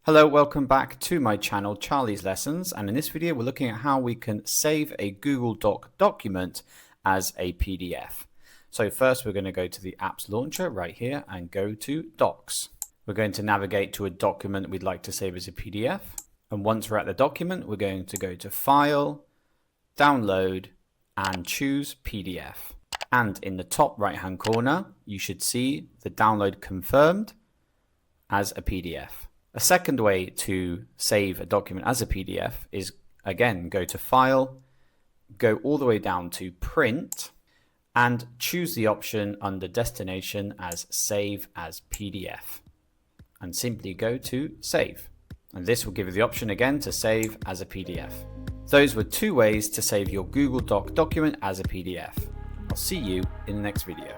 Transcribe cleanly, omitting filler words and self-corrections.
Hello, welcome back to my channel, Charlie's Lessons, and in this video we're looking at how we can save a Google Doc document as a PDF. So first we're going to go to the apps launcher right here and go to Docs. We're going to navigate to a document we'd like to save as a PDF, and once we're at the document we're going to go to File, Download and choose PDF. And in the top right hand corner you should see the download confirmed as a PDF. A second way to save a document as a PDF is, again, go to File, go all the way down to Print, and choose the option under Destination as Save as PDF. And simply go to Save. And this will give you the option again to save as a PDF. Those were two ways to save your Google Doc document as a PDF. I'll see you in the next video.